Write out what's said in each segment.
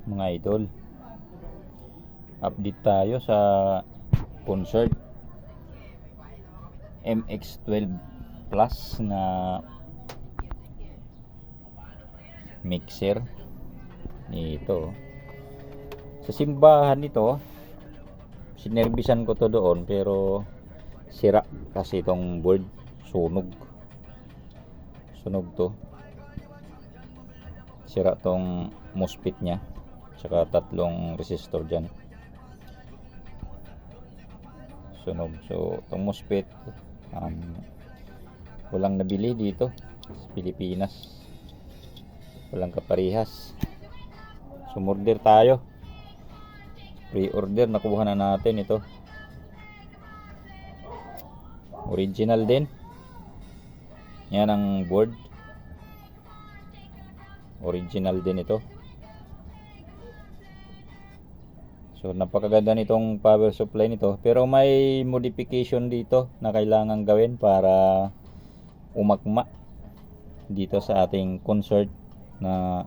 mga idol, update tayo sa Concert MX12 Plus na mixer nito. Sa simbahan nito, sinerbisan ko to doon pero sira kasi itong board, sunog to, sira tong MOSFET nya tsaka tatlong resistor dyan, sunog. So itong MOSFET walang nabili dito sa Pilipinas, walang kaparehas. Sumorder tayo, pre-order, nakuha na natin ito. Original din yan ang board, original din ito. So napakaganda nitong power supply nito, pero may modification dito na kailangan gawin para umakma dito sa ating Concert na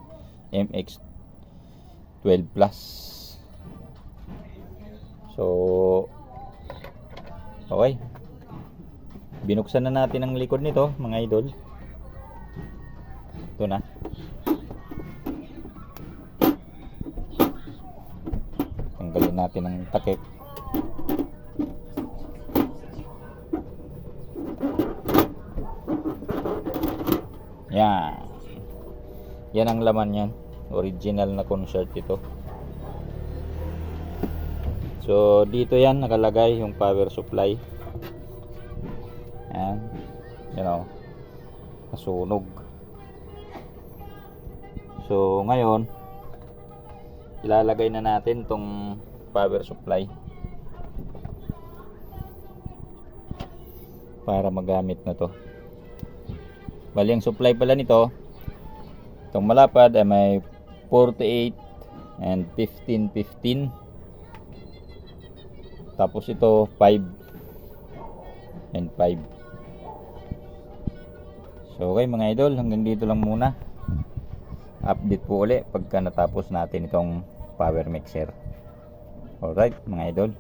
MX12 Plus. So okay, binuksan na natin ang likod nito mga idol. Ito na. Tanggalin natin ang takip. Yan ang laman yan. Original na Concert ito. So dito yan nakalagay yung power supply. Yan, nasunog. So ngayon ilalagay na natin tong power supply para magamit na to. Bali ang supply pala nito, itong malapad ay may 48 and 15. Tapos ito 5 and 5. So okay mga idol, hanggang dito lang muna. Update po ulit pagka natapos natin itong power mixer. Alright mga idol.